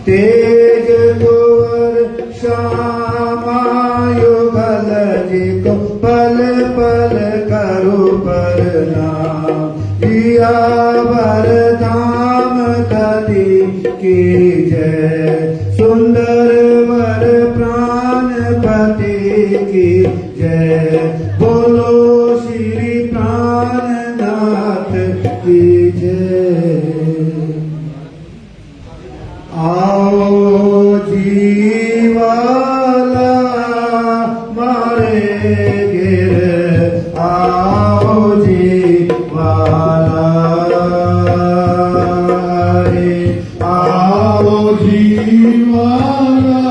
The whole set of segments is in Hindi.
तेज तोर श्यामायुगल जिको पल पल करो प्रणाम। जियावर धाम कति की जय, सुंदर वर प्राणपति की जय। बोलो श्री प्राणनाथ की जय। आओ जीवाला मारे गिर, आओ जीवाला रे, आओ जीवाला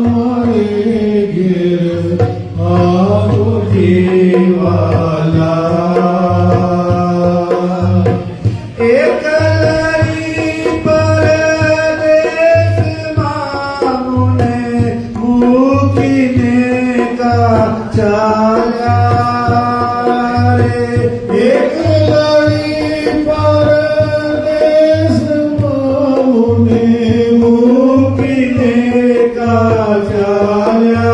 मारे गिर, आओ जीवाला। एक लड़ी परदेश मामुने मुखिने का चाला रे। एक लड़ी परदेश मामुने मुखिने का चाला।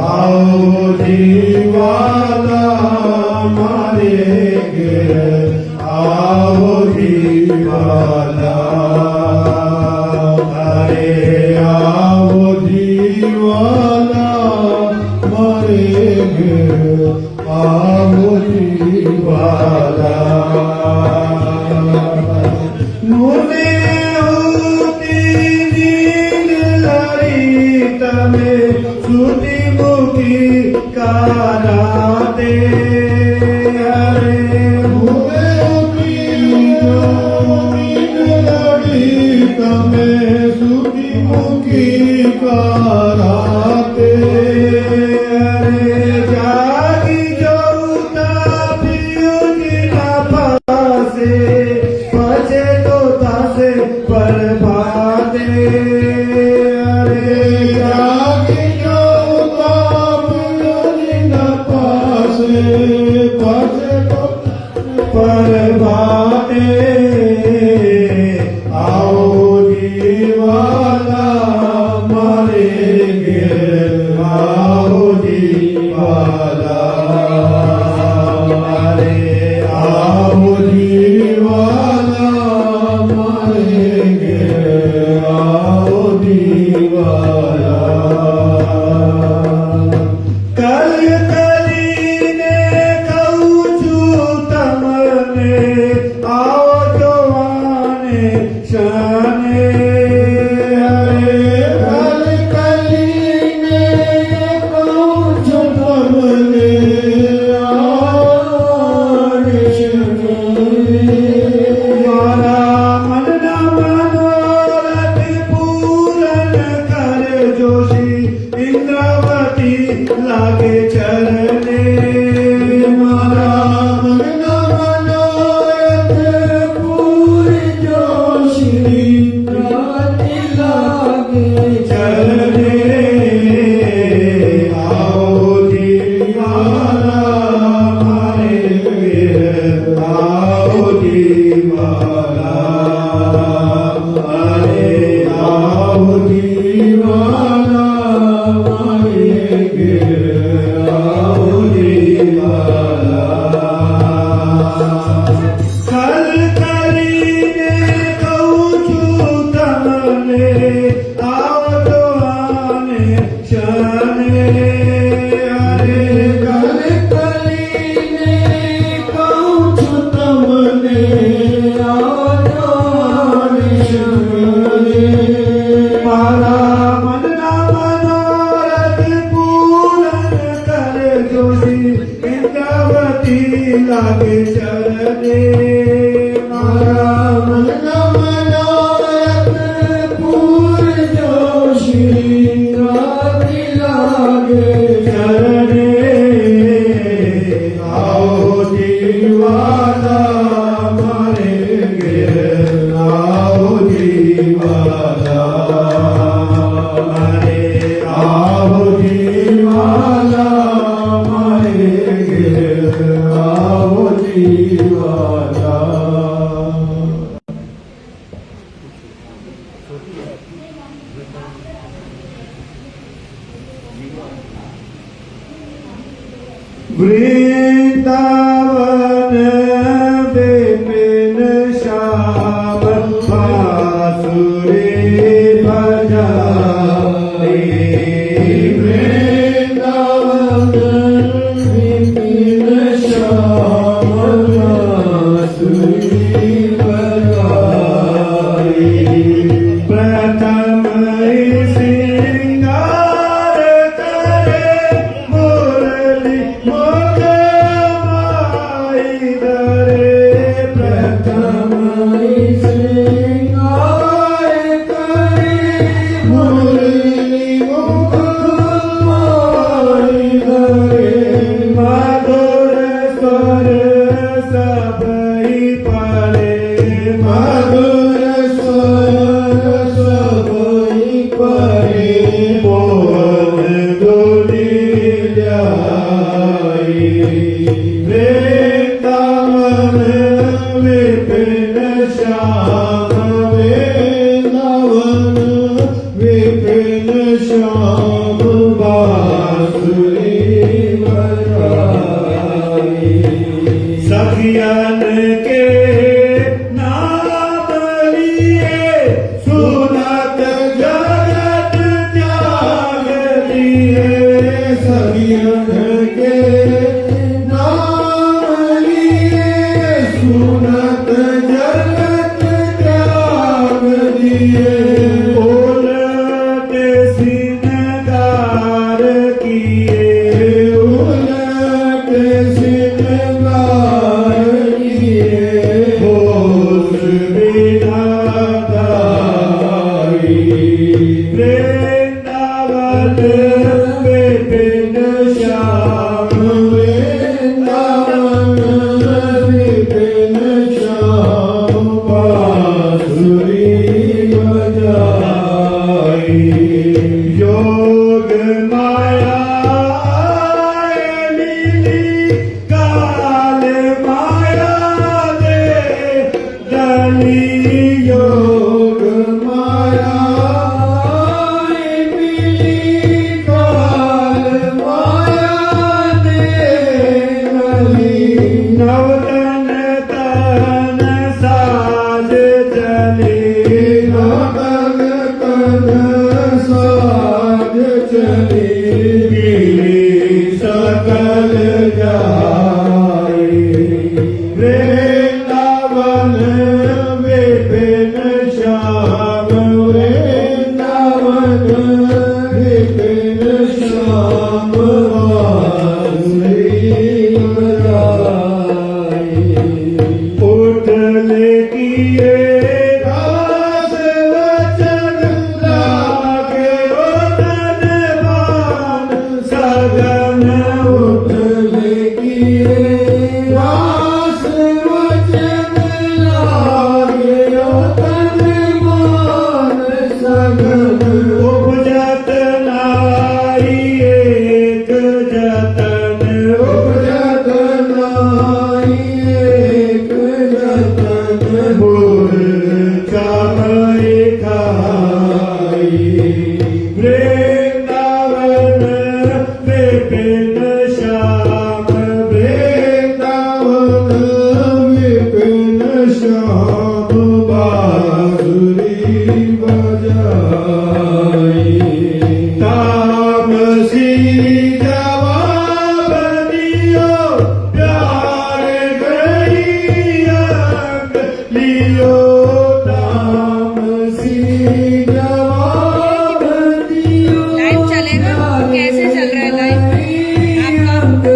आओ जीवाला मारे गिर, आओ जीवाला अरे, आओ जीवाला मारे गिर, आओ जीवाला। मुने होती नील ललित में श्रुति मुखी कराते। अरे मुने होती नील ललित में श्रुति मुखी कराते। अरे जागी जोता पियुजिना फासे, पचे तो तासे बर्बादे। अरे जागी जोता पियुजिना फासे, पचे तो बर्बादे। आओ जीवाला मारे गिर, आओ जीवाला मारे, आओ जीवाला मारे गिर, आओ जीवाला। कल कलीने कहूँ तमने, आओ जवाने शाने। अरे कल कलीने कहूँ तमने, आओ शाने। मारा मन न मनोरथ पूरन कर जोशी, इंद्रावती लागे चरने। मारा मन न मनोरथ पूरी जोशी, इंद्रावती लागे चरने। आओ जीवाला मारे गिर, आओ जीवाला अरे, आओ जीवाला मारे गिर, आओ जीवाला। कल कलीने कहूँ तमने, आओ जवाने शाने। अरे कल कलीने कहूँ तमने, आओ जवाने शाने। मारा मन वृंदावन विपिन श्याम बांसुरी बजाए वृंदावन विपिन श्याम बांसुरी बजाए प्रथम श्रृंगार करे मुरली मोगमाई धरे प्रथम श्रृंगार करे मुरली मोगमाई धरे मधुर स्वर सबई पड़े मधुर स्वर सबई पड़े मोहन डोली जाए वृंदावन विपिन श्याम वृंदावन विपिन श्याम बांसुरी बजाए सखियन के नाम लिए सुनत जगत त्याग दिए सखियन के नाम लिए सुनत जगत त्याग दिए उलट सिनगार किए उलट सिनगार किए होश विधाताई वृंदावन विपिन श्याम वृंदावन विपिन श्याम बांसुरी बजाए योग माया मिली काल माया दे दली योग माया मिली काल माया दे दली नवतन तन साज चले नवतन तन साज चले मिली सकल जाए वृंदावन विपिन श्याम वृंदावन विपिन श्याम बांसुरी बजाए उठले किए दास वचन लागे रोदन बान सगन उठले किए दास वचन लागे रोदन बान सगन उपजत नाई एक जतन उपजत नाई एक जतन मूर्छा मई खाई वृंदावन विपिन श्याम वृंदावन विपिन श्याम बांसुरी बजाए तामसी जवाब दियो प्यार गई अंग लियो तामसी जवाब दियो लाइव चलेगा? कैसे चल रहा है लाइव? आपका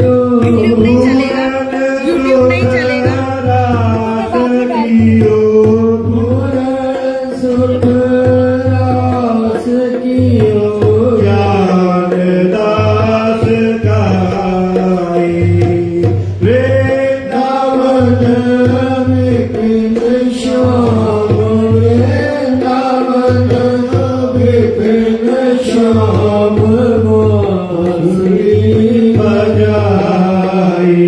यूट्यूब नहीं चलेगा? यूट्यूब नहीं चलेगा? श्याम बांसुरी बजाई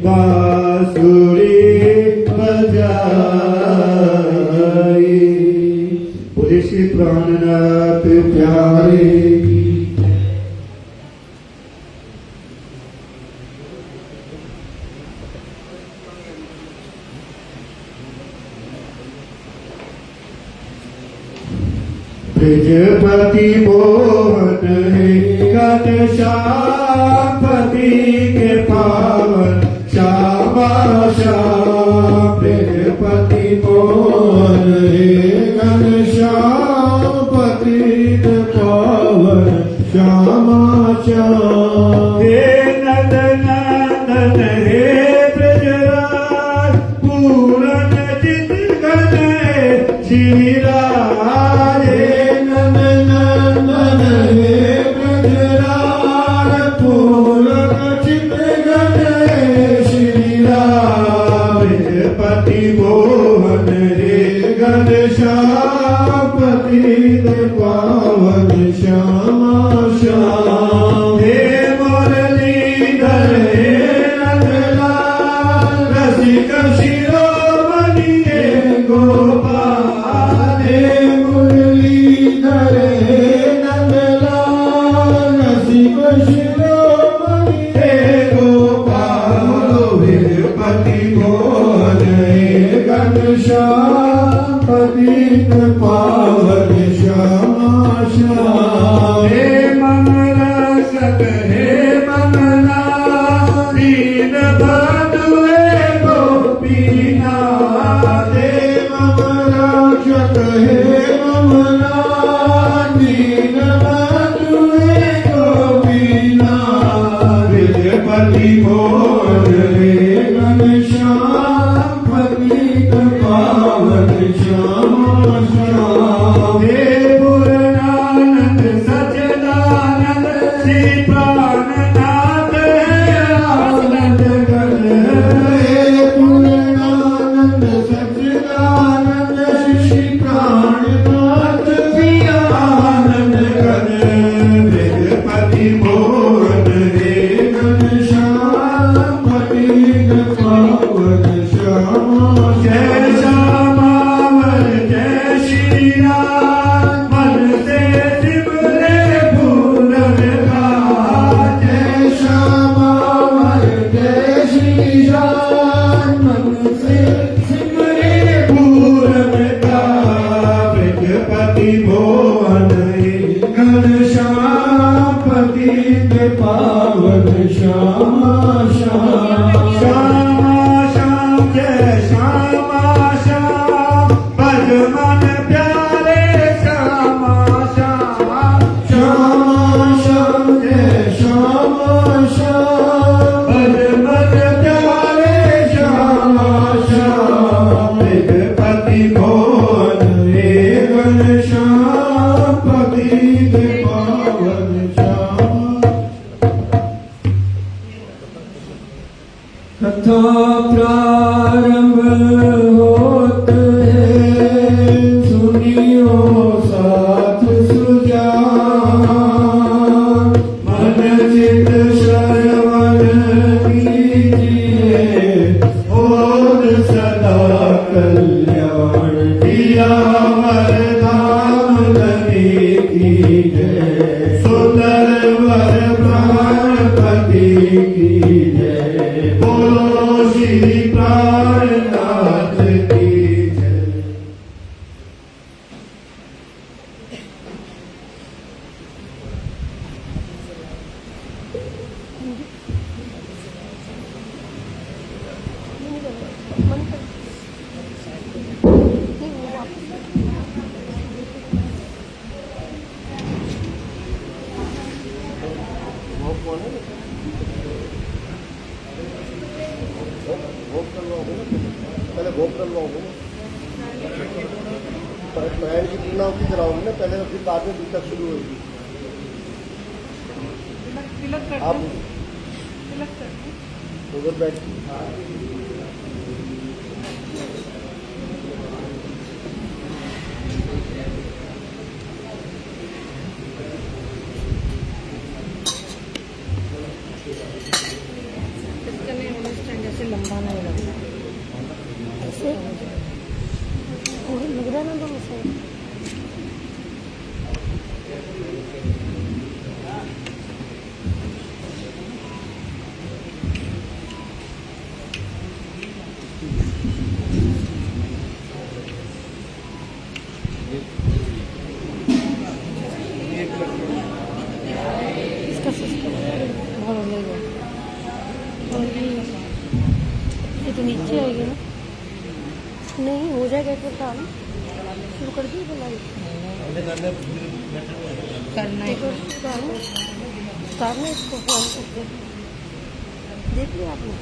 बांसुरी बजाई। बोले श्री प्राणनाथ प्यारे की। ब्रजपति मोहन हे घनश्यामपति के पावन श्यामा श्याम ब्रजपति मोहन हे घनश्यामपति के पावन श्यामा श्याम हे नंदनंदन हे ब्रजराज पूरन चित घन श्री राज हे नंदनंदन हे ब्रजराज पूरन चित घन श्री राज ब्रजपति मोहन हे घनश्यामपति के पावन श्यामा श्याम हे मुरलीधर हे नंदलाल रसिक शिरोमणि हे गोपाल हे मुरलीधर हे नंदलाल रसिक शिरोमणि हे गोपाल ब्रजपति मोहन हे घनश्यामपति के पावन श्यामा श्याम हे मंगलसक हे मंगला दीन बंधु हे गोपीनाथ हे मंगलसक हे मंगला दीन बंधु हे गोपीनाथ ब्रजपति मोहन हे घनश्यामपति के पावन श्यामा श्याम हे पूर्णानंद सच्चिदानंद श्री प्राणनाथ हे आनंद घन हे पूर्णानंद सच्चिदानंद श्री प्राणनाथ श्री आनंद घन ब्रजपति मोहन हे घनश्यामपति के पावन श्यामा जय श्यामावर जय श्री राम मन से सिमरे पूरन गाज जय श्यामावर जय श्री राम मन से सिमरे पूरन गाज ब्रजपति मोहन हे घनश्यामपति के पावन श्यामा श्याम श्यामा श्याम जय श्यामा श्याम भज मन प्यारे श्यामा श्याम श्यामा श्याम जय श्यामा श्याम भज मन प्यारे श्यामा श्याम ब्रजपति मोहन हे घनश्यामपति के पावन श्यामा कथा प्रारंभ होत है सुनियो साथ सुजान मन चित श्रवण कीजिए और सदा कल्याण दिया वरदान नदी की जय सुंदर वर प्राणपति की जय बोलो श्री प्राणनाथ की जय पहले भोग करवाओगे पैर की पूर्णावती कराओगे ना पहले, फिर बाद में दीपक शुरू होगी। आप उधर बैठ जैसे लंबा नहीं लगता ऐसे और लग रहा ना तो ऐसे नहीं हो जाएगा एक काम शुरू कर दी बुलाई करना है उतारना इसको फोन करके देख लिया आपने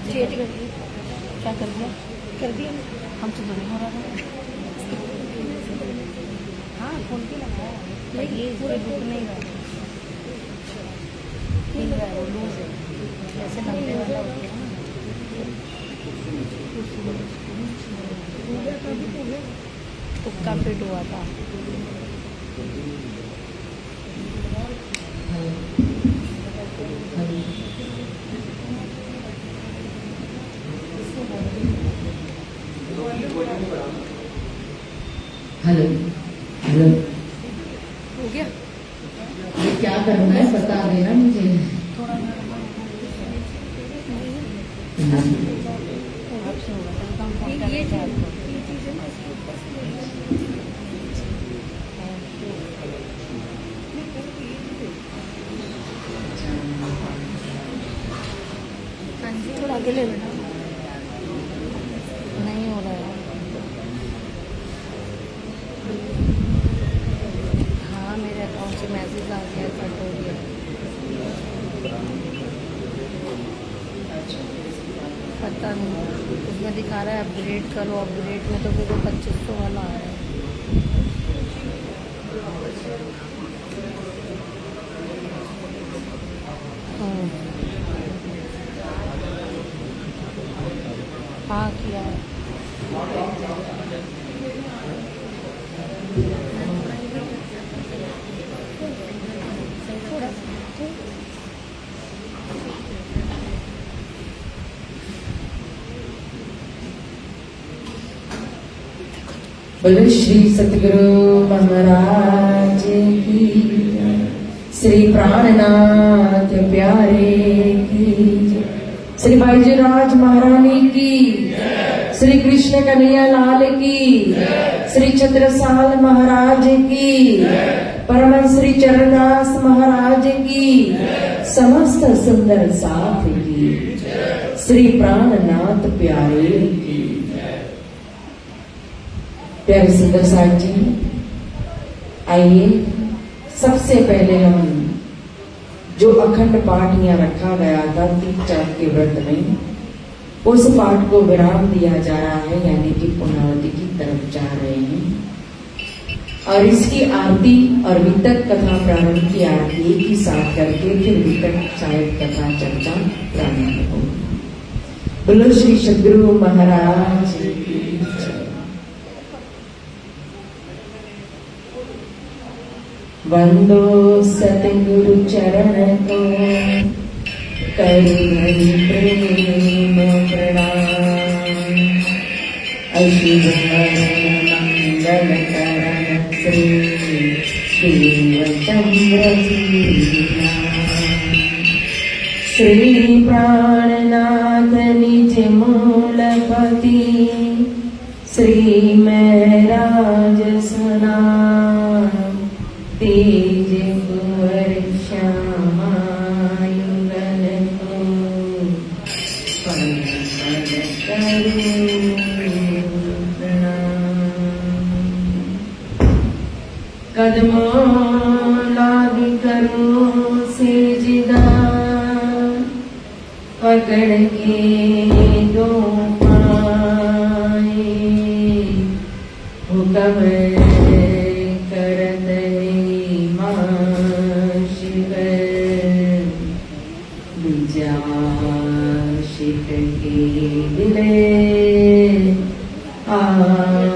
चेट कर दी क्या कर दिया कर दिया हम तो नहीं हो रहा था हाँ खोल के लगाया नहीं, ये पूरा रुक नहीं रहा हिल रहा है वो लूज है जैसे लंबे वाला होता है ना तुक्का फिट हुआ था हेलो हेलो हो गया ये क्या करना है बता देना मुझे ये चीज़ है ना इसके ऊपर से लेना हाँ जी थोड़ा आगे ले लेना नहीं हो रहा है हाँ मेरे अकाउंट से मैसेज आ गया कट हो गया पता नहीं उसमें दिखा रहा है अपग्रेड करो अपग्रेड में तो फिर वो 2500 वाला आ रहा है हाँ किया है थोड़ा बोलो श्री सतगुरु महाराज की जय। श्री प्राणनाथ प्यारे की जय। श्री भाईजी राज महारानी की जय। श्री कृष्ण कन्हैया लाल की जय। श्री छत्रसाल महाराज की जय। परम श्री चरणदास महाराज की जय। समस्त सुंदर साथ की जय। श्री प्राणनाथ प्यारे की प्यारे सुंदर साथ जी आइए सबसे पहले हम जो अखंड पाठ यहाँ रखा गया था 3 चार के व्रत में उस पाठ को विराम दिया जा रहा है यानी कि पुण्यावती की तरफ जा रहे हैं और इसकी आरती और वितक कथा प्रारंभ की आरती एक ही साथ करके फिर वितक शायद कथा चर्चा प्रारंभ होगी। बोलो श्री सद्गुरु महाराज की जय। वंदो सतगुरु चरण को करि भरि प्रेम प्रणाम अशुभ मंगल करण श्री देवचंद्र जी श्री प्राणनाथ निज मूलपति श्री महराज सुना तेज कुंवर श्यामायुगल को पद पद करो प्रणाम। कदमों लाग करूं सेजदा पकड़ के दो पाए हुक्म करत है माशिक विजाशिक के दिले आए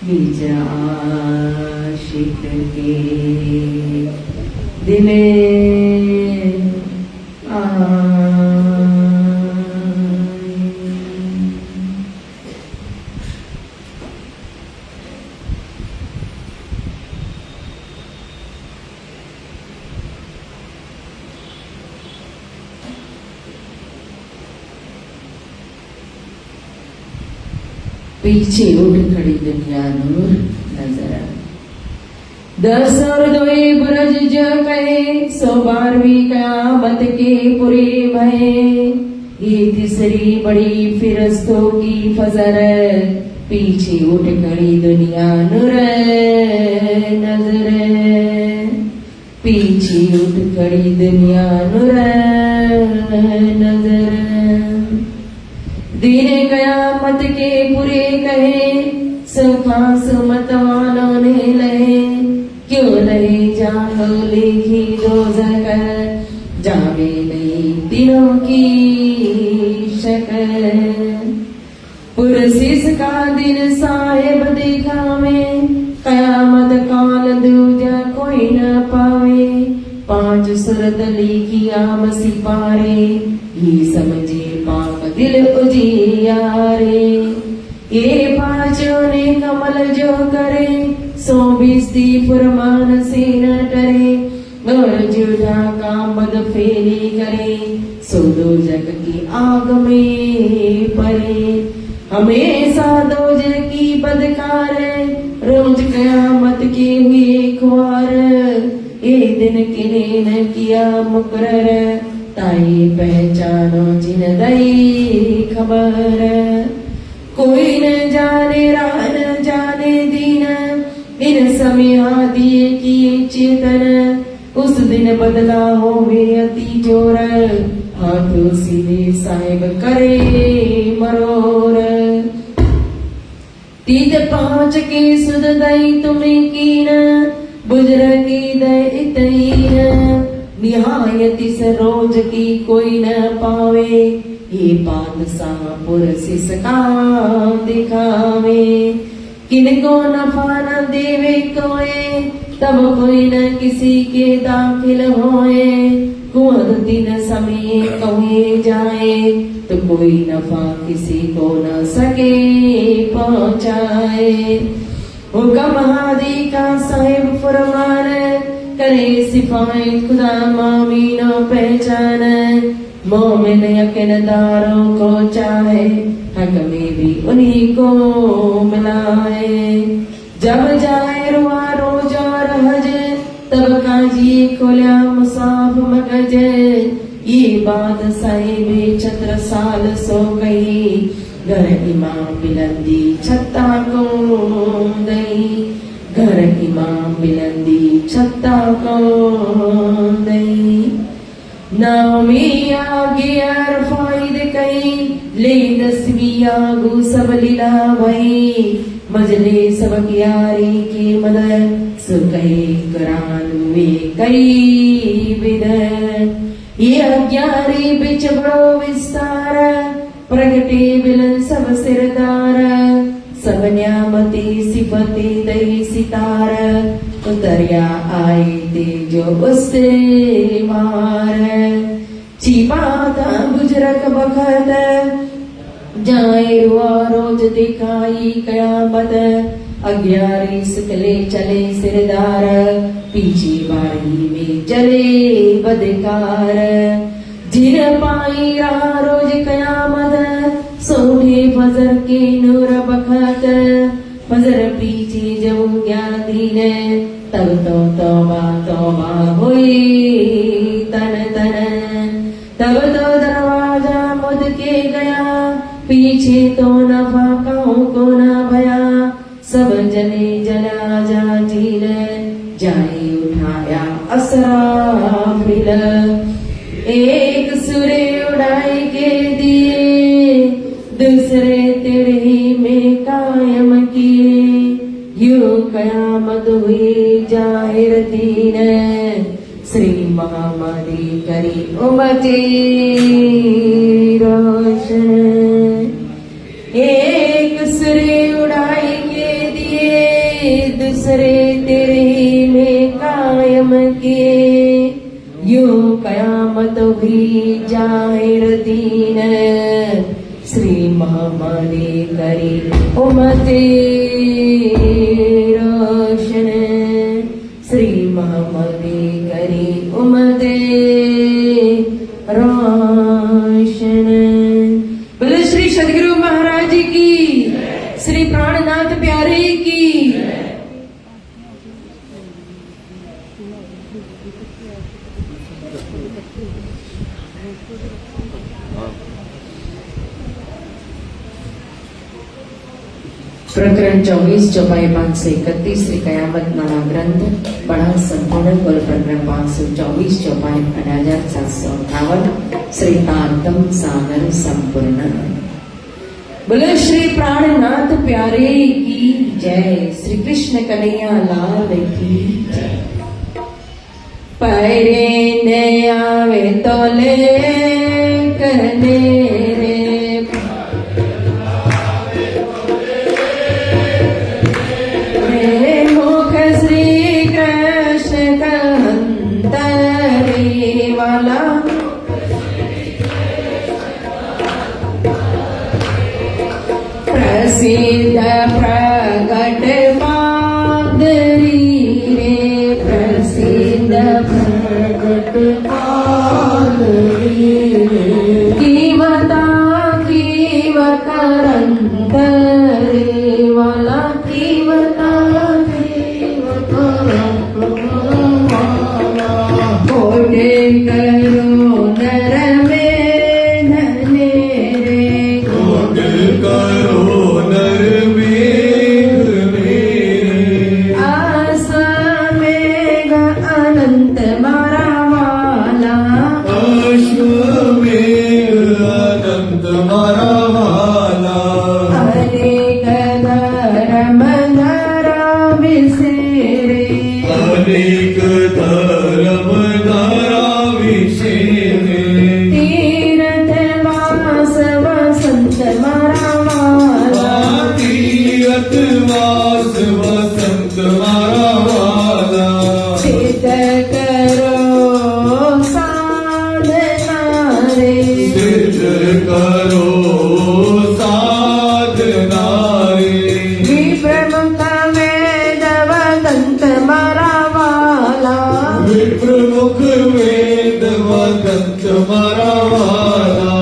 विजाशिक के दिले पीछे उठ खड़ी दुनिया नूर नजर आ 10 और 2 बुरज जो कहे 112वीं कयामत के पूरे भये ये तीसरी बड़ी फिरस्तों की फजर पीछे उठ खड़ी दुनिया नूर नजर पीछे उठ खड़ी दुनिया नूर नजर दीने कयामत के पूरे कहे सुखास मतवानों ने लहे क्यों लहे जानो लिखी दोज़ख जावे नहीं दिनों की शक्ल पुरसिस का दिन साहेब देखा में कयामत काल दूजा कोई न पावे 5 सुरत लिखिया मसी पारे ये समझे पाक दिल उजियारे ये पांचों ने कमल जो करे 120 फरमान से न डरे और जुड़ा काम बद फेरी करे सो दोजख की आग में परे हमेशा दोजख की बदकार रोज कयामत के हुए ख्वार ये दिन किने न किया मुकरर ताई पहचानो जिन दई खबर कोई न जाने राह न जाने दीन इन समय दिए किए चेतन उस दिन बदला होवे अति जोर हाथों सीधे साहिब करे मरोर 5 के सुध दई तुम्हें कीन बुजर की दई तईन निहायत इस रोज की कोई न पावे ये बादशाह पुरसिस का दिखावे किनको नफा न देवे कोई तब कोई न किसी के दाखिल होए कुआं दिन समय कहे जाए तो कोई नफा किसी को न सके पहुंचाए हुक्म हादी का साहिब फरमान करे सिपाही खुदा मामीनो पहचान मोमिन यकीनदारों को चाहे हक में भी उन्हीं को मिलाए जब जाए रुआ रोज और हज तब काजी खोल्या मुसाफ मगज ये बात साहिब छत्र साल सो गई घर इमाम बिलंदी छत्ता को दई घर इमाम बिलंदी छत्ता को दई नामी आगे फायद कई ले 10वीं आगू सब लीला भई मजले सब यारी की मदद सुकई कुरान में कई विद ये अज्ञारी बिच बड़ो विस्तार प्रगटे बिलन सब सिरदार सब न्यामती सिफती दई सितार उतरिया आई ते जो उससे मार छिपाता गुजरक बखत जाए रुआ रोज दिखाई कयामत अग्यारी सुकले चले सिरदार पीछे बारी में चले बदकार जिन पाई रहा रोज कयामत सोहे फजर के नूर बखत फजर पीछे जब ज्ञाती ने तब तो तौबा हुई तन तन तब तो दरवाजा मुद के गया पीछे तो नफा कहूँ को न भया जने जना जाजीन जाए उठाया असराफिल एक सुरे उड़ाई के दिए दूसरे तेरे में कायम किए यूं कयामत हुई जाहिर दीन श्री महामारी करी उम्मती रोशन एक सुरे उड़ाई के दिए दूसरे तेरे में कायम किए यूं कयामत हुई जाहिर दीन श्री महामारी करी उम्मती रोशन श्री महामारी करी उम्मती रोशन। बोलो श्री सदगुरु महाराज की, श्री प्राणनाथ प्यारे की। प्रकरण 24 चौपाई 531 श्री कयामत नाना ग्रंथ बड़ा संपूर्ण कुल प्रकरण 524 चौपाई 8758 श्री तारतम सागर संपूर्ण। बोलो श्री प्राणनाथ प्यारे की जय। श्री कृष्ण कन्हैया लाल की जय। पैरे ने आवे तोले करने रे मुख श्री कृष्ण कहंतरे वाला प्रसिद्ध प्रगट मादरी रे प्रसिद्ध प्रगट मादरी कीमता कीव करंतरे वाला कीमता कोटे करो नर में धने रे कोट करो नर मेघ मेरे आसमेघ अनंत मारा वाला अश्वमेघ अनंत मारावाला अनेक धर्म धरा विसेरे अनेक धर्म धारा विषेणे तीर्थ वास वसंत मारा वाला तीरथ वास वसंत मारावाला चित करो साधना रे सिद्ध करो साधना रे विप्रमुख वेद वदंत मारा वाला विप्रमुख वेद वदंत मारावाला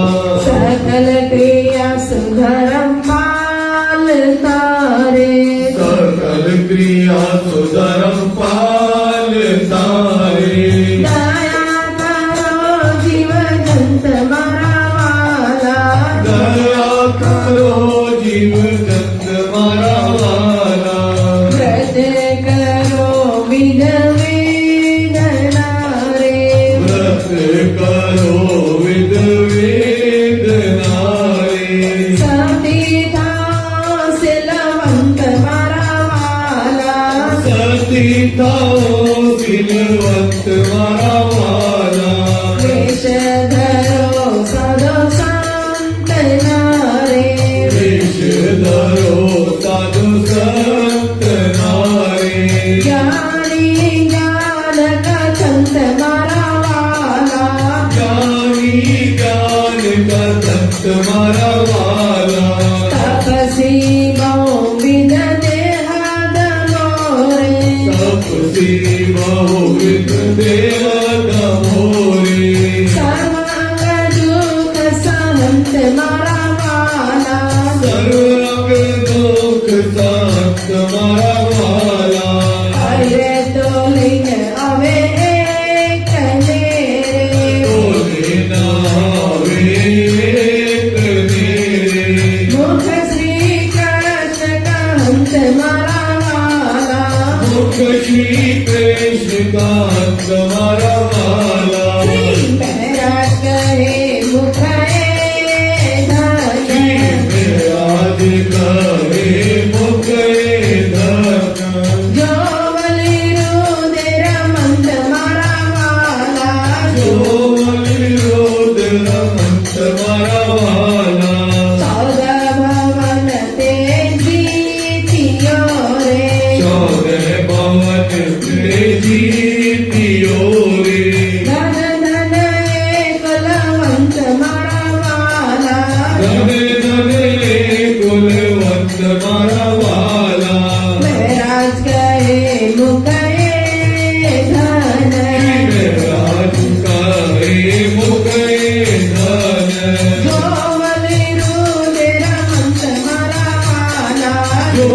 सकल क्रिया सुधरम पाल तारे सकल क्रिया सुधरम पाल तारे दया करो जीव जंत मारा वाला दया करो जीव जंत मारावाला व्रत करो विध वेदना रे व्रत करो विद वेदना रे सती था सिलवंत मारा वाला सती थाओ सिलवंत मारावाला वेश धरो सदो संत नारे वेश धरो साधु संत नारे ज्ञानी ज्ञान कथंत मारा वाला ज्ञानी ज्ञान का संत मारावाला तपसी बहु विध देहद मोरे तपसी बहुविध देह मोरे सर्वांग दुख सहंत मारा वाला सर्व दुख संत मारावाला अरे तोलिन अवे एक नेरे तोले नावे एक नेरे मुख श्री कृष्ण कहंत मारा श्री कृष्ण कांत मारा वाला श्री महाराज कहे मुख धन आज कहे मुख धन जो बलि रुधिर मंत मारा वाला जो बलिरोदर मंत मारा वाला 14 भवन ते जीतियो रे 14 भवन ते जीतियो रे धन धन कुलवंत मारा वाला धने धने कुलवंत मारा वाला महाराज कहे मुख धन राज कहे मुख धन जो बलि रुधिर मंत मारा वाला जो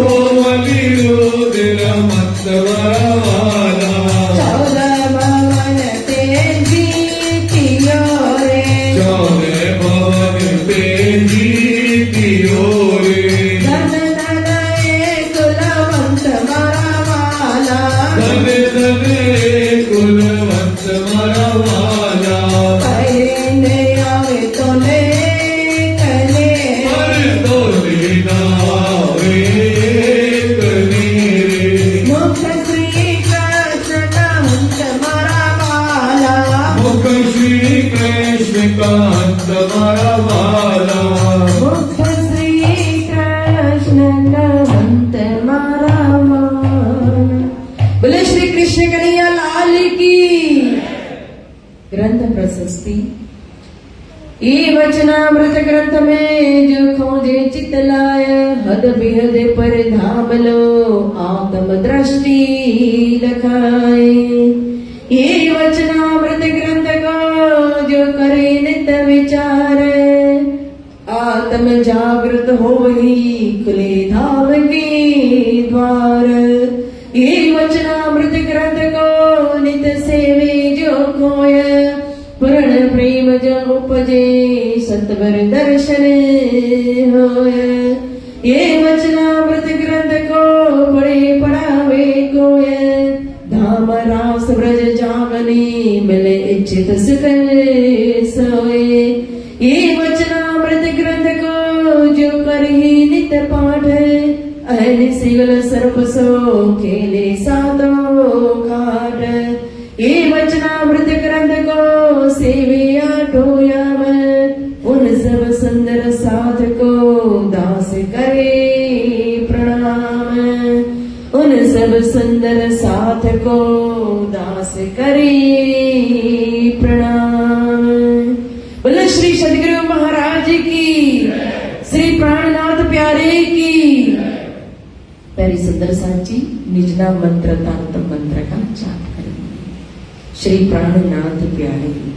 बलिरोदर मंत मारा वाला 14 भवन ते जीतियो रे 14 भवन ते जीतियो रे धन धन कुलवंत मारा वाला धने धने कुलवंत मारा वाला पहले आवे तो ले कले पर तो लेना रे कनेरे मुख श्री कृष्ण कांत मारा वाला मुख श्री कृष्ण कांत मारा वाला मुख श्री कृष्ण कांत मारा वाला। बोले श्री कृष्ण कन्हैया लाल की। ग्रंथ प्रशस्ति ये वचनामृत ग्रंथ में जो खोजे चित लाय हद बेहद पर धाम लो आत्म दृष्टि लखाए। ये वचनामृत ग्रंथ को जो करे नित विचार आत्म जागृत हो ही खुले धाम के द्वार। ये वचनामृत ग्रंथ को नित सेवे जो कोय पूर्ण प्रेम जो उपजे सत्वर दर्शन होय। ये वचनामृत ग्रंथ को पढ़े पढ़ावे कोय धाम रास ब्रज जागने मिले इच्छित सुख सोए। ये वचनामृत ग्रंथ को जो करही नित पाठ अहन सिगल सर्प सो खेले सातो घाट। ये वचनामृत ग्रंथ को सेवे आठोयाम उन सब सुंदर साध को दास करे प्रणाम। उन सब सुंदर साथ को दास करे प्रणाम। बोलो श्री सदगुरु महाराज की। श्री प्राणनाथ प्यारे की। प्यारी सुंदर साथ जी निज नाम मंत्र तांत मंत्र का जाप करेंगे। श्री प्राणनाथ प्यारे की।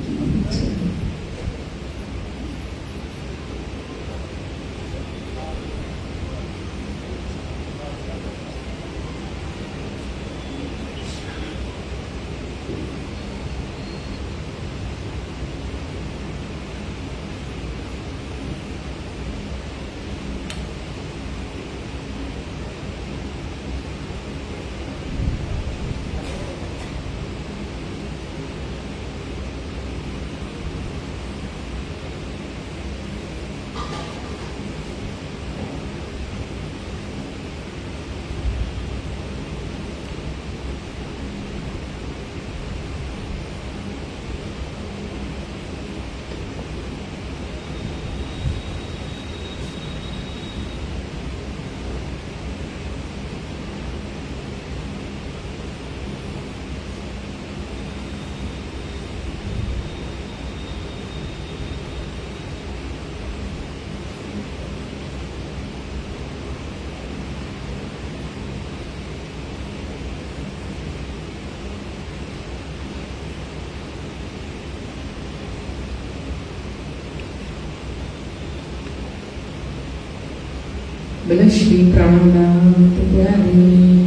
बोलो श्री प्राणनाथ प्यारे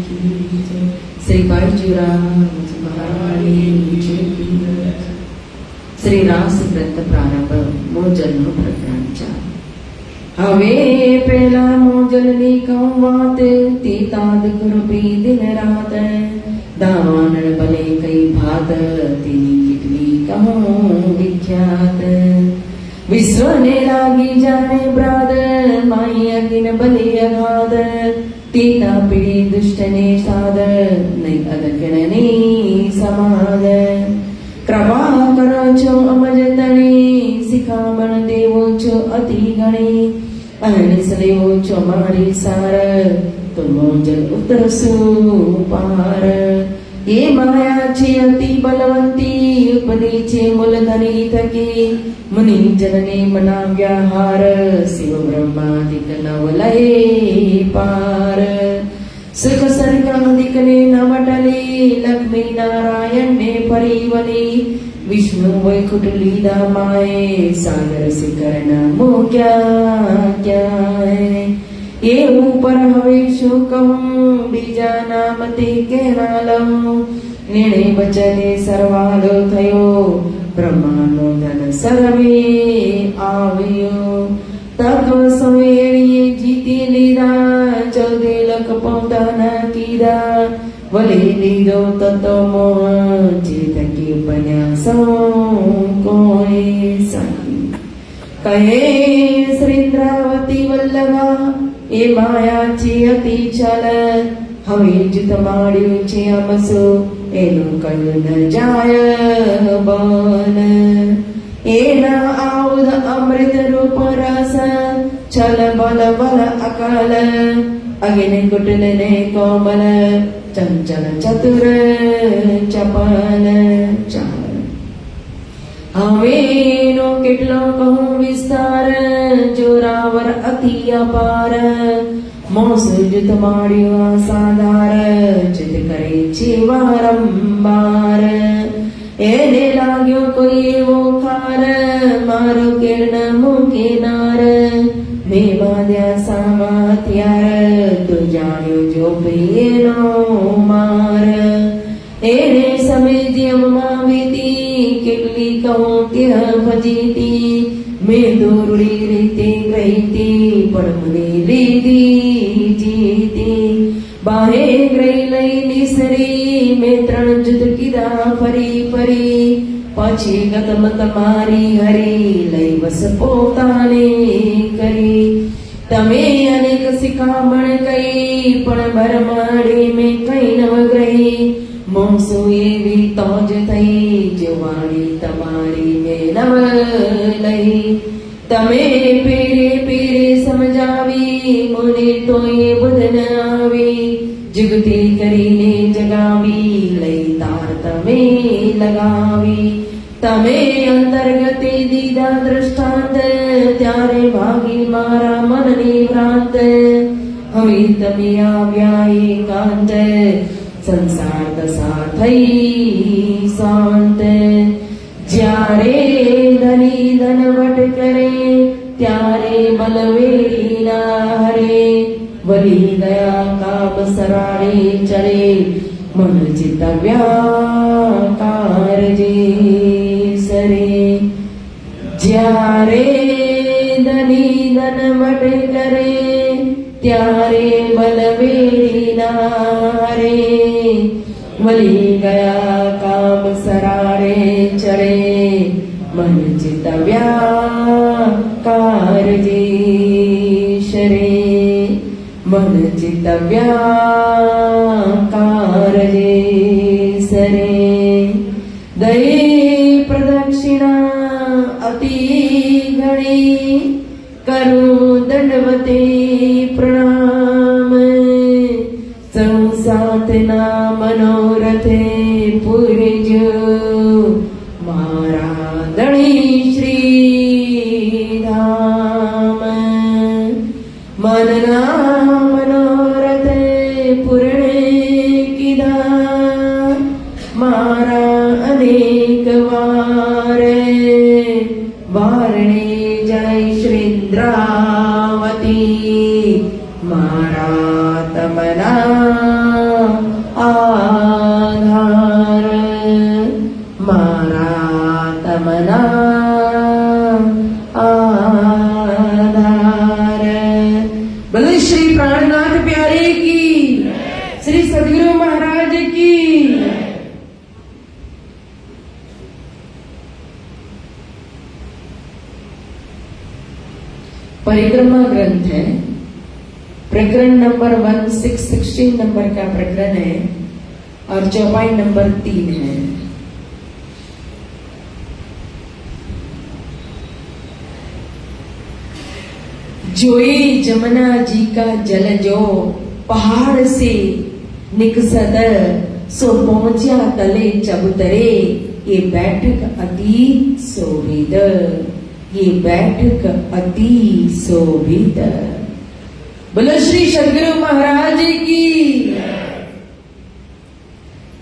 की जय। श्री बाईजीराव महाराणी की जय। श्री रास व्रत प्रारंभ मोजलનો પ્રકરણ 4। હવે પહેલા મોજલની કહું વાત તે તાદ કૃપી દિન રાત દાવાનળ ભલે કઈ ભાત તેની કેટલી કહું વિખ્યાત વિશ્વને લાગી જાણે બ્રાદ માઈ અગિન ભલે અગાધ તીતા પીડી દુષ્ટને સાદ નહીં અદકણની સમાદ કૃપા કરો છો અમજ તણી શિખામણ દેવો છો અતિ ગણી અહનિસ દેવો છો મારી સાર તુમો જલ ઉતરશું પાર એ માયા છે અતિ બલવંતી ઉપદી છે મૂલધની થકી મુનિ જનને મનાવ્યા હાર શિવ બ્રહ્માદિક નવલય પાર સુખ સર્ગાદિકને નવટલી લક્ષ્મી નારાયણને પરિવલી વિષ્ણુ વૈકુંઠ લીધા માએ સાગર શિખર નામો ક્યાં એ ઉપર હવે શું કહું બીજા નામ તે કેના લઉં નિર્ણય વચને સરવાલો થયો બ્રહ્માનો ધન સર્વે આવ્યો તત્વ સંવેળીએ જીતી લીધા 14 લખ પોતાના કીધા વલે લીધો તત્વ મોહ જે થકી બન્યા સૌ કોઈ સાથી કહે શ્રીન્દ્રાવતી વલ્લભા એ માયા છે અતિ ચલ હવે જ તમાડ્યું છે અમસો એનું કયું ન જાય બન એના આઉદ અમૃત રૂપ રસ છલ બલ બલ અકલ અગિન કુટલ ને કોમલ ચંચલ ચતુર ચપલ ચાલ હવેનો કેટલો કહું વિસ્તાર જોરાવર અતિ અપાર મોસુજ તમાડ્યો સાધાર ચિત કરે છે વારંવાર એને લાગ્યો કોઈ એવો ખાર મારો કિરણ મૂકે નાર મેં બાંધ્યા સામા હથિયાર તું જાણ્યો જો પ્રિયનો માર એને સમજ્યમાં વીતી કેટલી કહું કે ભજીતી મેં દોરડી રીતે ગઈતી પણ મને લીધી જીતી બાહે ગ્રહી લઈ નિસરી મેં 3 જુદ કીધા ફરી ફરી પછી ગતમ તમારી હરી લઈ બસ પોતાને કરી તમે અનેક શિખામણ કઈ પણ ભરમાડી મેં કઈ નવ ગ્રહી મોંસુ એવી તો જ થઈ જવાણી તમારી મેં નવ લઈ તમે પીરે પીરે સમજાવી મને તો એ બુધ ન આવી જુગતી કરીને જગાવી લઈ તાર તમે લગાવી તમે અંતર્ગતે દીધા દ્રષ્ટાંત ત્યારે ભાગી મારા મનની ભ્રાંત હવે તમે આવ્યા એકાંત સંસાર દશા થઈ શાંત જ્યારે ધની ધનવટ કરે ત્યારે બલવેરી ના હરે વલી ગયા કામ સરાળે ચડે મન ચિત્ત વ્યાકારજે સરે જ્યારે ધની ધનવટ કરે ત્યારે બલવેરી ના હરે વલી ગયા કામ સરાળે ચડે મન ચિત્ત વ્યાકારજે શરે મન ચિત્ત વ્યાકારજે સરે દયે પ્રદક્ષિણા અતિ ઘણી કરું દંડવતે પ્રણામ સૌ સાથના મનોરથે પૂરજો મારા દણી શ્રી ધામ મનના મનોરથે પૂર્ણે કીધા મારા અનેક વારે વારણે જય શ્રીન્દ્રાવતી મારા તમના આધાર મારા તમના આધાર બોલે શ્રી પ્રાણનાથ પ્યારે કી શ્રી સદગુરુ મહારાજ કી परिक्रमा ग्रंथ है, प्रकरण नंबर 1616 नंबर का प्रकरण है और चौपाई नंबर 3 है। जोए जमुना जी का जल जो पहाड़ से निकसद, सो पहुंचा तले चबूतरे, ये बैठक अति शोभित, ये बैठक अति शोभित। बोलो श्री सदगुरु महाराज की।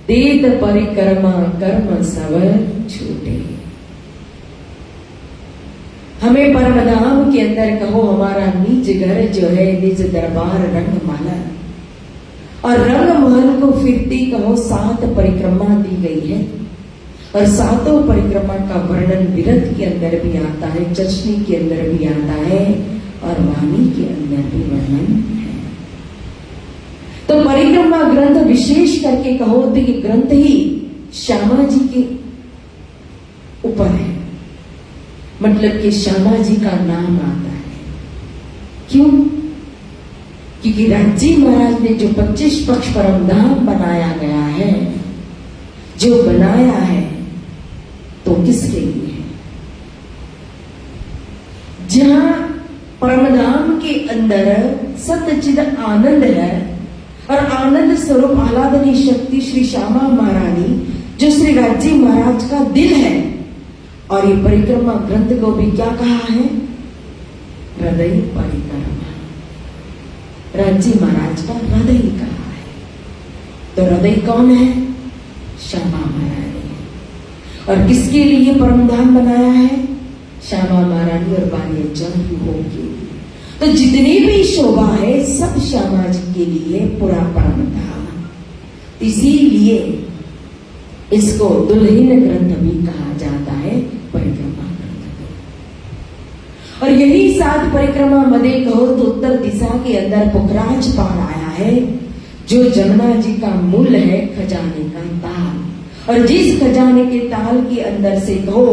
देत परिक्रमा कर्म सब छूटे। हमें परमधाम के अंदर कहो हमारा निज घर जो है, निज दरबार रंगमाला, और रंगमहल को फिरती कहो 7 परिक्रमा दी गई है, और 7 परिक्रमा का वर्णन विरत के अंदर भी आता है, चचनी के अंदर भी आता है, और वाणी के अंदर भी वर्णन है। तो परिक्रमा ग्रंथ विशेष करके कहो तो ये ग्रंथ ही श्यामा जी के ऊपर है, मतलब कि श्यामा जी का नाम आता है। क्यों? क्योंकि राजी महाराज ने जो 25 पक्ष परमधाम बनाया गया है, जो बनाया है तो किसके लिए है? जहां परमधाम के अंदर सतचिद आनंद है, और आनंद स्वरूप आह्लादनी शक्ति श्री श्यामा महारानी जो श्री राजी महाराज का दिल है। और ये परिक्रमा ग्रंथ को भी क्या कहा है? हृदय परिक्रमा। राजी महाराज का हृदय कहा है। तो हृदय कौन है? श्यामा महारानी। और किसके लिए परमधाम बनाया है? श्यामा महारानी और बाल्य होगी। तो जितनी भी शोभा है सब श्यामा जी के लिए पूरा परमधाम। इसीलिए इसको दुल्हन ग्रंथ भी कहा जाता है, परिक्रमा ग्रंथ। और यही 7 परिक्रमा मध्य कहो तो उत्तर दिशा के अंदर पुखराज पहाड़ आया है, जो जमुना जी का मूल है, खजाने का ताल। और जिस खजाने के ताल के अंदर से कहो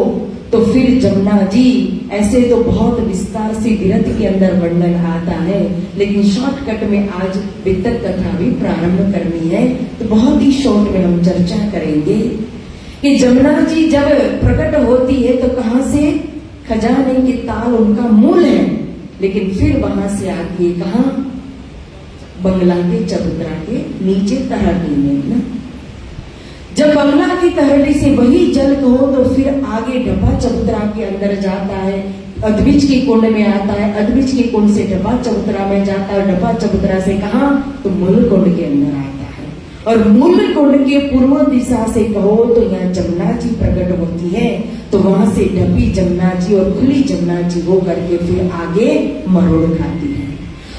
तो फिर जमुना जी, ऐसे तो बहुत विस्तार से विरत के अंदर वर्णन आता है, लेकिन शॉर्टकट में आज वितक कथा भी प्रारंभ करनी है, तो बहुत ही शॉर्ट में हम चर्चा करेंगे कि जमुना जी जब प्रकट होती है तो कहां से? खजाने के ताल उनका मूल है, लेकिन फिर वहां से आती है कहां? बंगला के चबूतरा के नीचे तहरनी में ना। जब बंगला की तहरनी से वही जल कहो तो फिर आगे डब्बा चबूतरा के अंदर जाता है, अद्विज के कुंड में आता है, अद्विज के कुंड से डब्बा चबूतरा में जाता है, डब्बा चबूतरा से कहां? तो मूल कुंड के अंदर आता है। और मूल कुंड के पूर्व दिशा से कहो तो यहाँ जमुना जी प्रकट होती है, तो वहां से डब्बी जमुना जी और खुली जमुना जी हो करके फिर आगे मरोड़ खाती है।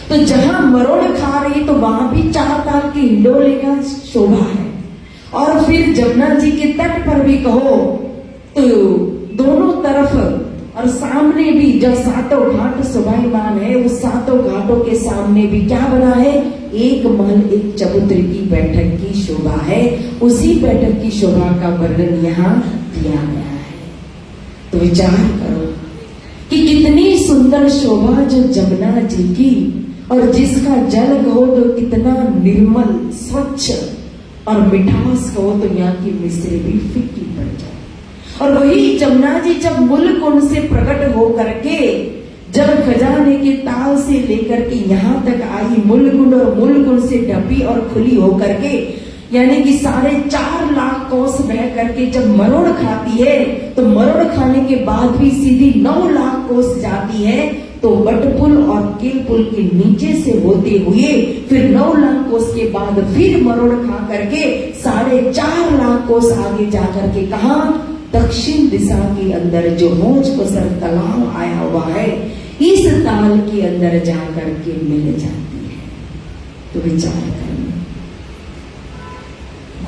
तो जहां मरोड़ खा रही तो वहां भी 4 ताल की हिंडोले का शोभा है। और फिर जमुना जी के तट पर भी कहो तो दोनों तरफ और सामने भी जब 7 घाट शोभायमान है, उस 7 घाटों के सामने भी क्या बना है? एक महल एक चबूतरे की बैठक की शोभा है। उसी बैठक की शोभा का वर्णन यहाँ दिया गया है। तो विचार करो कि कितनी सुंदर शोभा जो जमुना जी की, और जिसका जल कहो तो कितना निर्मल स्वच्छ, और मिठास कहो तो यहाँ की मिश्री भी फीकी पड़ जाए। और वही जमुना जी जब मूल कुंड से प्रकट हो करके जब खजाने के ताल से लेकर के यहाँ तक आई मूल कुंड, और मूल कुंड से डब्बी और खुली हो करके यानी कि 4.5 लाख कोस बह करके जब मरोड़ खाती है, तो मरोड़ खाने के बाद भी सीधी 9 लाख कोस जाती है, तो बटपुल और केलपुल के नीचे से होते हुए फिर 9 लाख कोस के बाद फिर मरोड़ खा करके 4.5 लाख कोस आगे जाकर के कहा? दक्षिण दिशा के अंदर जो मोज को सर तालाब आया हुआ है, इस ताल के अंदर जाकर के मिल जाती है। तो विचार करना,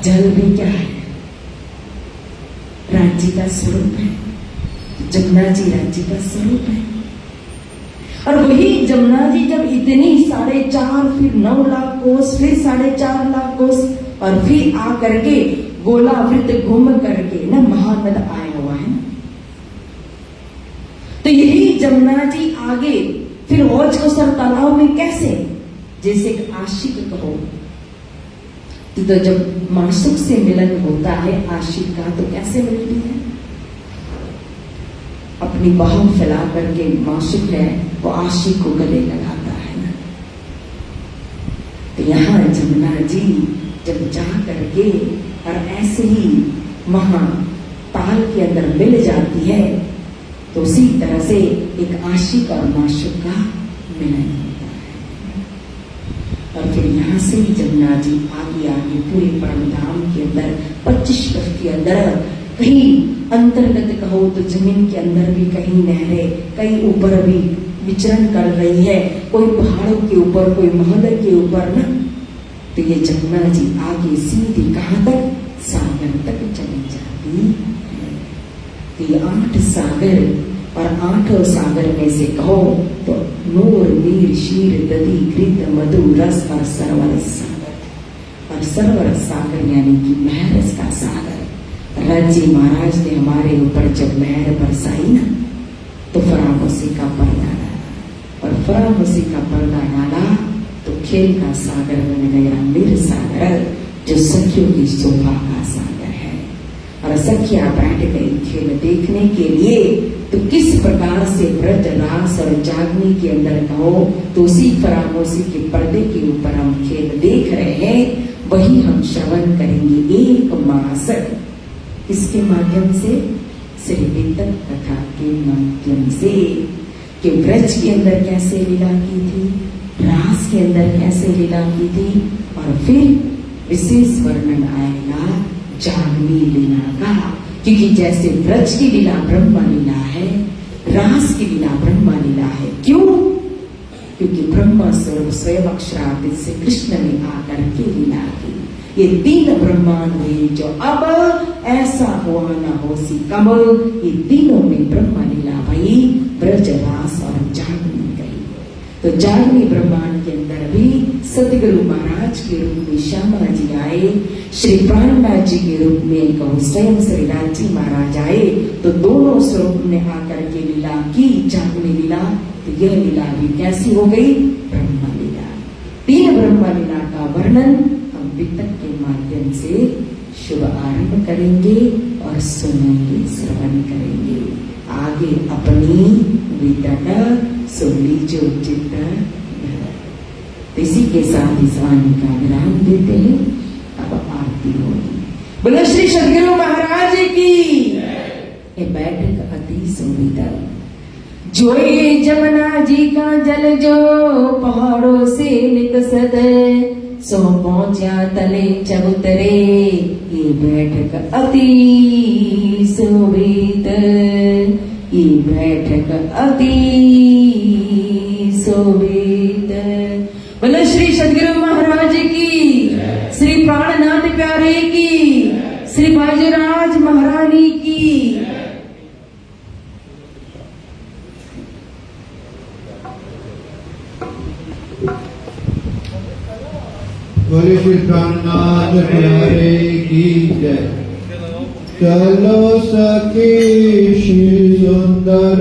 जल भी क्या है? राज्य का स्वरूप है। जमुना जी राज्य का स्वरूप है। और वही जमुना जी जब इतनी 4.5 फिर 9 लाख कोस फिर 4.5 लाख कोस और फिर आ करके गोलावृत घूम करके ना महानद आया हुआ है। तो यही जमुना जी आगे फिर हौज कौसर तालाब में कैसे? जैसे एक आशिक कहो तो जब मासूक से मिलन होता है आशिक का, तो कैसे मिलती है? अपनी बाहों फैला करके मासूक है वो आशिक को गले लगाता है ना। तो यहाँ जमुना जी जब जा करके और ऐसे ही वहां ताल के अंदर मिल जाती है, तो उसी तरह से एक आशिक और माशूक का मिलन होता है। और फिर यहाँ से ही जमुना जी आगे आगे पूरे परमधाम के अंदर 25 वर्ष के अंदर कहीं अंतर्गत कहो तो जमीन के अंदर भी कहीं नहरें, कहीं ऊपर भी विचरण कर रही है, कोई पहाड़ों के ऊपर, कोई महल के ऊपर ना। तो ये जमुना जी आगे सीधी कहाँ तक? सागर तक चली जाती है। तो ये 8 सागर, और 8 सागर में से कहो तो नूर, नीर, शीर, दधी, घृत, मधु, रस और सरवर सागर। और सरवर सागर यानी कि महरस का सागर। राज्य महाराज ने हमारे ऊपर जब मेहर बरसाई ना, तो फरामोशी का पर्दा डाला, और फरामोशी का पर्दा डाला तो खेल का सागर बन गया नीर सागर, जो सखियों की शोभा का सागर है। और सखियां बैठ गई खेल देखने के लिए। तो किस प्रकार से व्रत, रास और जागनी के अंदर कहो तो उसी फरामोशी के पर्दे के ऊपर हम खेल देख रहे हैं, वही हम श्रवण करेंगे 1 मास। किसके माध्यम से? श्री वितक कथा के माध्यम से। कि व्रज के अंदर कैसे लीला की थी, रास के अंदर कैसे लीला की थी, और फिर विशेष वर्णन आएगा जागनी लीला का। क्योंकि जैसे व्रज की लीला ब्रह्म लीला है, रास की लीला ब्रह्म लीला है। क्यों? क्योंकि ब्रह्म स्वरूप स्वयं अक्षरादित से कृष्ण ने आकर के लीला की। ये 3 ब्रह्मांड हुए जो अब ऐसा हुआ ना हो सी कब, ये तीनों में ब्रह्म लीला भई, ब्रज, रास और जागनी गई। तो जागनी ब्रह्मांड के अंदर भी सतगुरु महाराज के रूप में श्यामा जी आए, श्री प्राणनाथ जी के रूप में कहो स्वयं श्री नाथ जी महाराज आए। तो दोनों स्वरूप ने आकर के लीला की, जागनी लीला। तो यह लीला भी कैसी हो गई? ब्रह्म लीला। 3 ब्रह्म लीला का वर्णन हम वितक के माध्यम से शुभ आरंभ करेंगे और सुनेंगे, श्रवण करेंगे। आगे अपनी वितक सुन लीजिए चित्त। इसी के साथ इस वाणी का विराम देते हैं। अब आरती होगी। बोलो श्री सदगुरु महाराज की। ये बैठक अति सुविधा। जो ये जमुना जी का जल जो पहाड़ों से निकसत, सो पहुंचा तले चबूतरे, ये बैठक अति सुविध, ये बैठक अति सुविध। बोलो श्री सदगुरु महाराज की, श्री प्राणनाथ प्यारे की, श्री बाजूराज महारानी की। बोले श्री प्राणनाथ प्यारे की जय। चलो सखी श्री सुंदर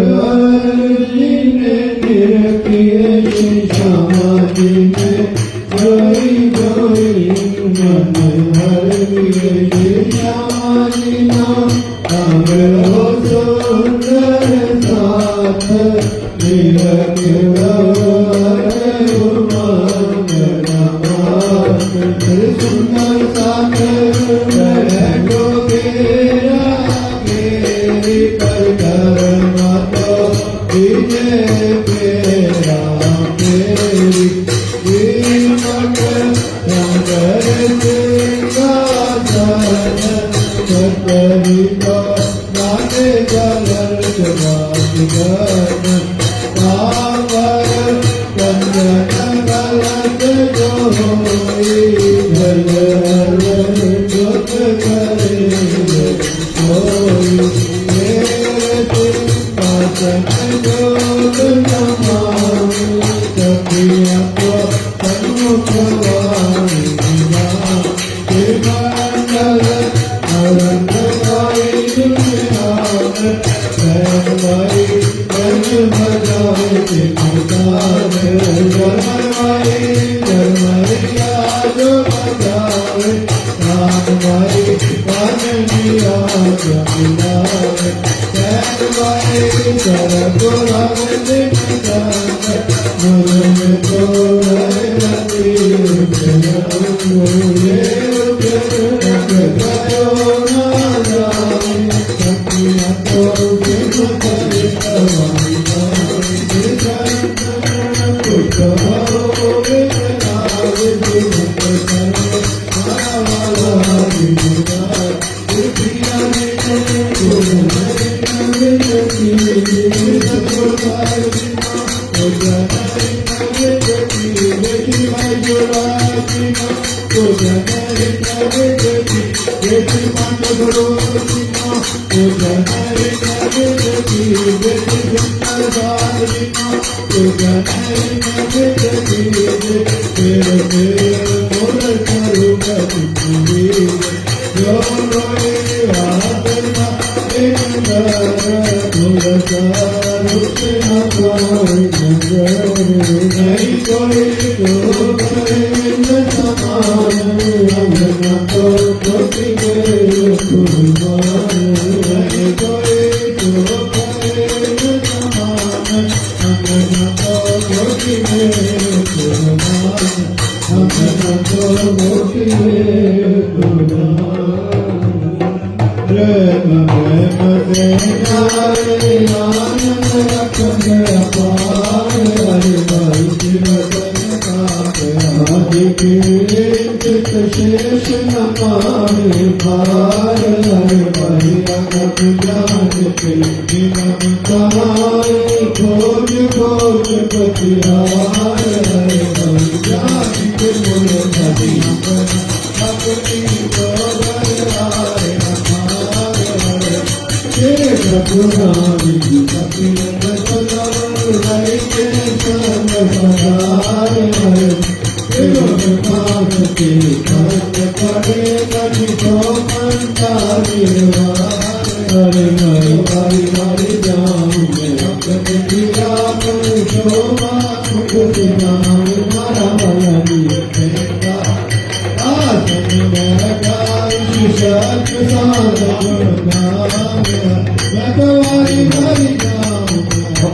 जी ने निरखिए श्री श्यामा जी ने जोई जोई मन हर लिए श्री श्यामा जी नाम हो सुंदर साथ निरखिए सुंदर साथ बैठो गेरा गेरी कर कर मातो विजय तेरा तेरी वीरमठ शंकर सिंहासन सकरी को नाटे जलर जवाब पावर कंजन गलत जो Bye. जावे राम भाई काननिया जमिलावे सैन भाई कर गोराम दिन जावे मुरम तो रती ये गयो ना जावे सखिया तो बिन करे कवाई कुछ हो बिनावे दिन करे माला बिना दुनिया में कोई नहीं शेष न पाए भार खोज खोज पतिहार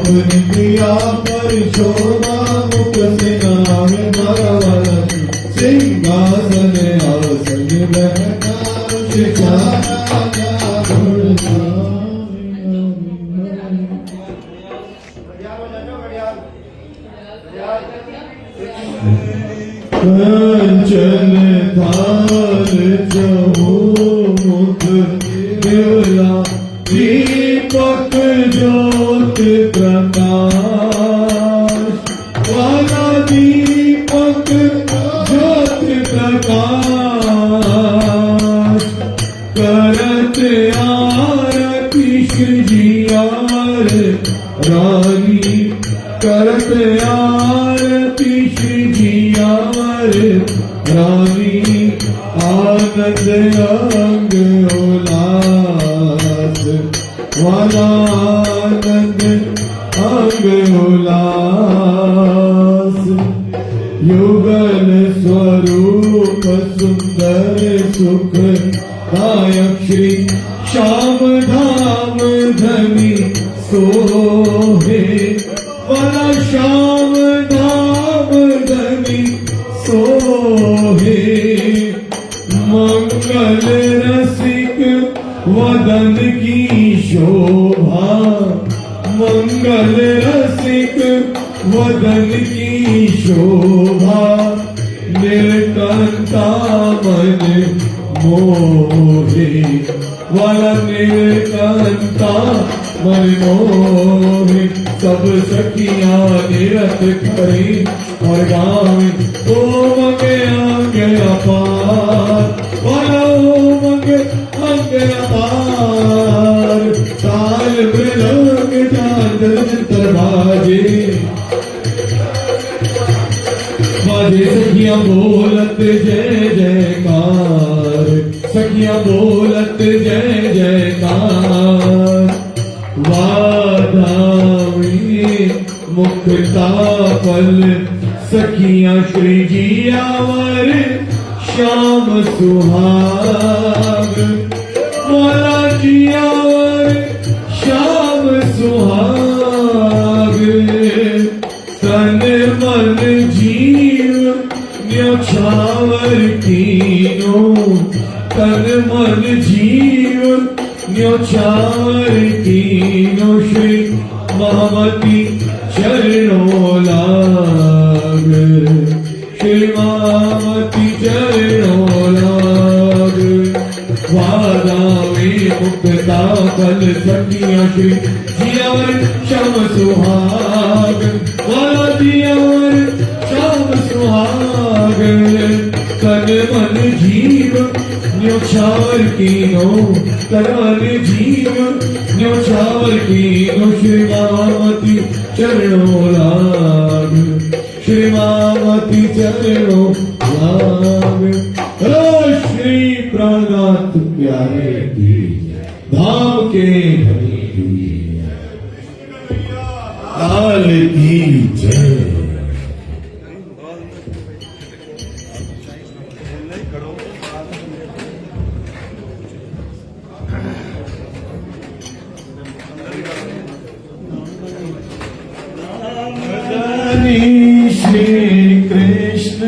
अपनी प्रिया पर शोभा मुख से नाम मारा सिंहासन आसन बैठा कंचन थाल चहुमुख देवला दीपक ज्योत प्रकाश वाला दीपक ज्योत प्रकाश करत आरती श्रीजियार रानी करत आरती श्रीजियार रानी आनंद अंग उल्लास वाला आनंद अंग उल्लास युगल स्वरूप सुंदर सुख दायक श्री श्याम धाम धनी सोहे वाला श्याम धाम धनी सोहे मंगल रसिक वदन की शोभा मंगल रसिक वदन की शोभा नीलकंठा मन मोहे वाला नीलकंठा मन मोहे सब सखियां निरत करी और गावे ओ मंगे अंग अपार वाला ओ मंगे अंग अपार साल मृग चांदन बाजे बाजे सखियां बोलत जय जयकार सखियां बोलत जय जयकार वाधावी मुक्ता पल सखियां श्री जियावर श्याम श्याम सुहाग वाला जियावर श्याम सुहाग तन मन जीव न्योछावर कीनो तन मन जीव न्योछावर कीनो श्री महामती चरणों लाग श्री महामती चरणों लाग वादा में मुक्ता फल सखिया श्री जियावर श्याम सुहाग वाला जियावर श्याम सुहाग तन मन जीव न्योछावर कीनो तन मन जीव न्योछावर कीनो श्री महामती चरणों लाग श्री महामती चरणों लाग। हेलो श्री प्राणनाथ प्यारे की धाम के धनी की लाल की जय। श्री कृष्ण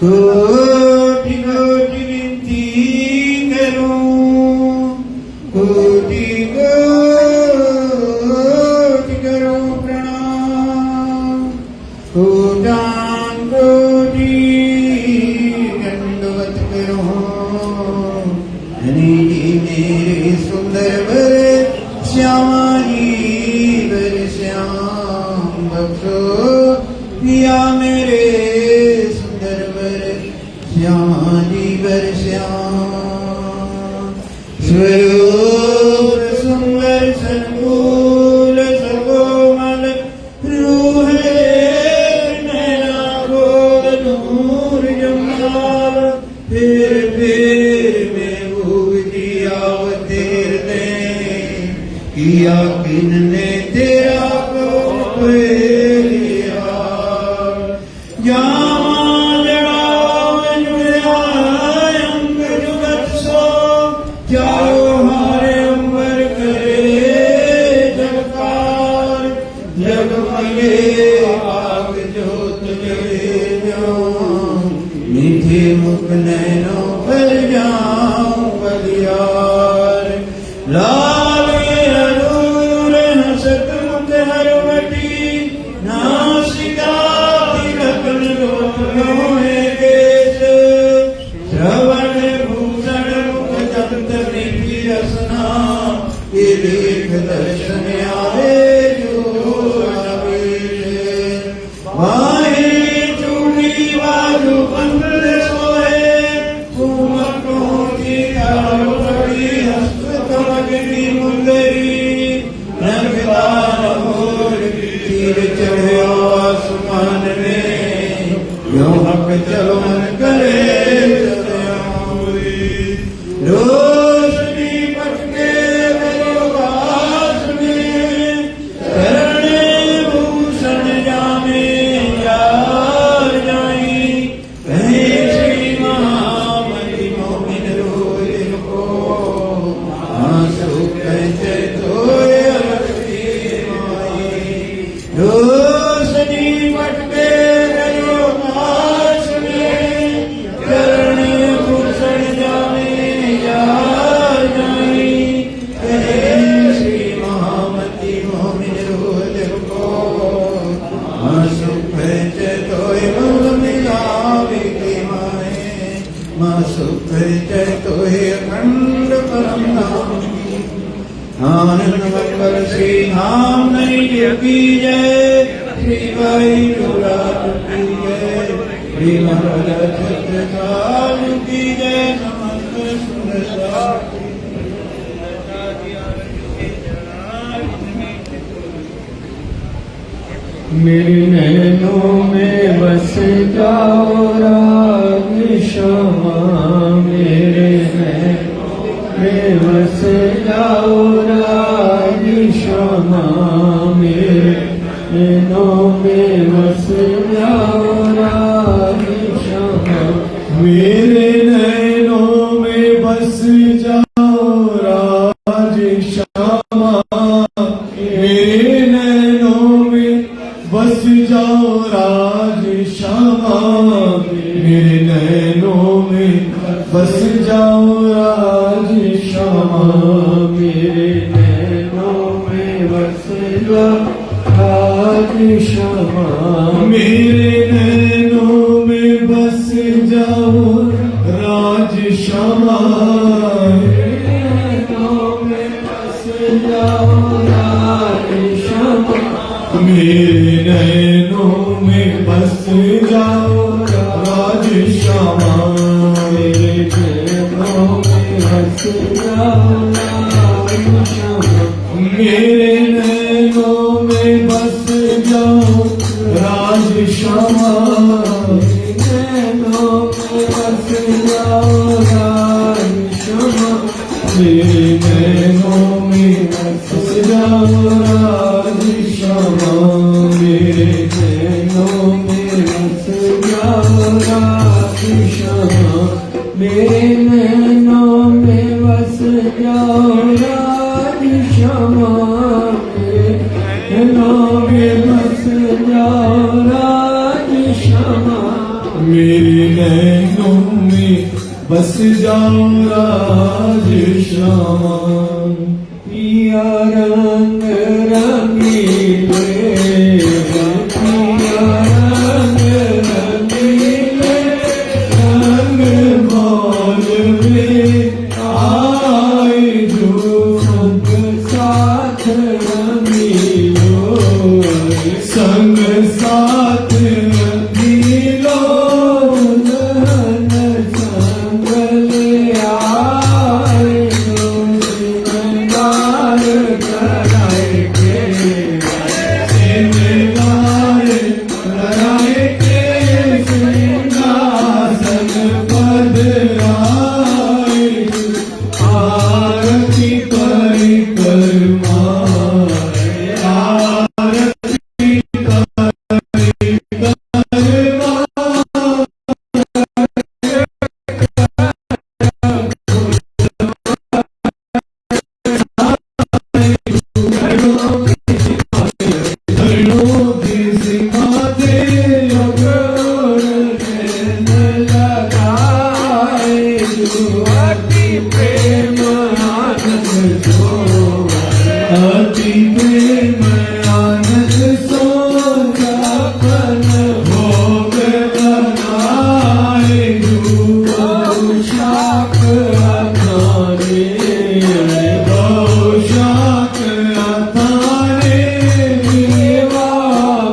कोटि कोटि विनती करूं, कोटि कोटि करूं प्रणाम, कोटि दंडवत करूं। धनी जी मेरे सुंदर वर श्यामा जी वर श्याम बख्शो, पिया मेरे सुंदर वर श्यामा जी वर श्याम। स्वरूप सुंदर सनमूल सकोमल रूह नैना गोल नूर जमाल, फिर में भूग दिया तेर ने किया किनने तेरा को लिया। जामा जड़ाव जुड़ा अंग जुगत सो, चारो हारे अंबर करे जगकार। जगमगे आग जोत जले मीठे मुख नैनों पर जाऊं बलियार। लाल अरूर हसत मुख हरवटी, नासिका तिलक लोहे केश। श्रवण भूषण मुख दंत निधि रसना, ये देख दर्शन आए जो नवेश। वाहे चूड़ी बाजू बंद सोए, कुमकों की बड़ी हस्त कमगनी मुंदरी। रंगदार मोर तीर चढ़े आसमान में, यो हक चलो मन करे चले। रोशनी पटके आकाश में, करणे भूषण जामे यार जाई। कहीं श्री महामति मोमिन रोय को, आंसू कहते तोय अलसी माई। रोशनी पटके आकाश में, करणे भूषण जामे यार जाई। कहीं श्री महामति मोमिन रोय को, आंसू कहते तोय मूल मिलावे के माए। माँ सुख जय तोहे अखंड परम नाम, आनंद मंगल श्री धाम नहीं की जय। श्री भाई युवराज की जय, श्री महाराज छत्रसाल की जय। समस्त सुंदरता मेरे नैनों में बस जाओ राग क्षमा, मेरे नैनों में बस जाओ राग क्षमा, मेरे नैनों में बस जाओ राग क्षमा। मेरे नैनों में बस जाओ राज श्यामा, मेरे नैनों में बस जाओ राज श्यामा। मेरे नैनों में बस जाओ राज श्यामा, मेरे नैनों में बस जाओ राज श्यामा। मेरे नैनों में बस जाओ राज श्यामा, मेरे नैनों में बस जाओ राज श्यामा। मेरे नैनों में बस जाओ राज श्यामा, मेरे नैनों में बस जाओ राज श्यामा। मेरे नैनों में बस जाओ राज श्यामा, मेरे नैनों में बस जाओ राज श्यामा। मेरे नैनों में बस जाओ राज श्यामा, मेरे नैनों में बस जाओ राज श्यामा। मेरे नैनों में बस जाओ राज श्यामा, मेरे नैनों में बस जाओ राज श्यामा। मेरे नैनों में बस जाओ राज श्यामा पिया रंग रंगीले पिया रंग रंगीले रंग मौल में आए जो संग साथ रंगीलो संग साथ रंगीलो दुल्हन संग ले आए जो श्रृंगार कराए के श्रृंगार कराए के सिंहासन पद आए आरती परिक्रमा आरती परिक्रमा धरणों की सीमा दे प्रेम आनंद जो अति प्रेम आनंद सोनापन भोग बनाए शाक अखाने बहुशाक अथाने देवा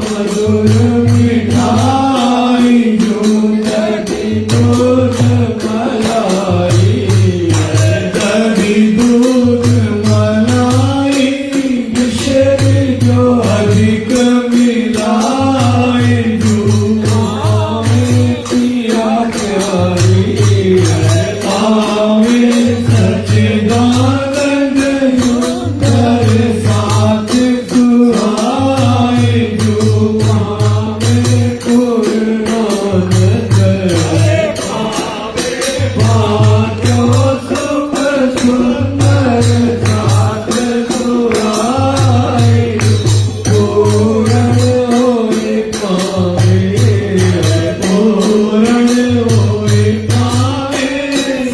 मधुर मिठाई जो मिठाई दूध मलाई दही दूध मलाई मिश्र जो अधिक मिलाए जो हमें पिया प्यारी आवे सच्चिदानंद सुंदर साथ सुहाए जो हमें पूर्णानंद पाठो सुख सुंदर साथ सुहाए पूर्ण होए पावे पूर्ण होए पावे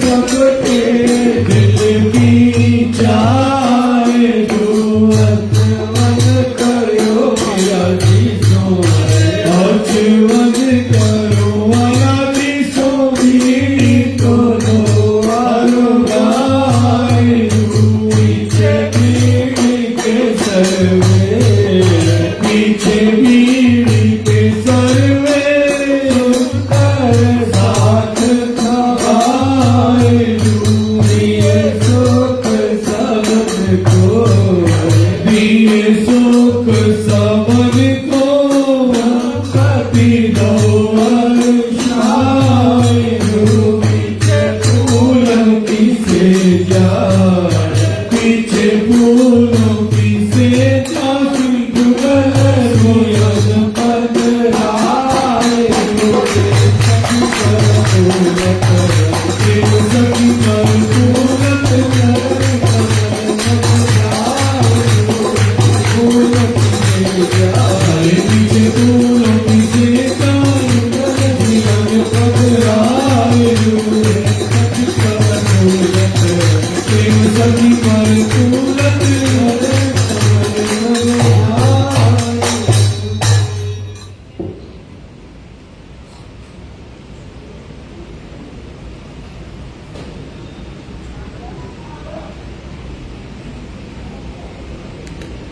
सबके दिल की चाहे जो मन करो पिया जी सोए अचवज करो आदि सोमी को लो गाए पीछे बीड़ी के सर्वे पीछे बीड़ी के सर्वे कर साथ खाए दिए सुख सबको दिए सुख सबन को कति दो वर्षाए पीछे फूलों की से जाए पीछे फूलों की से पद राय सखी पर पीछे फूलों की से जीवन पधराए सखी पर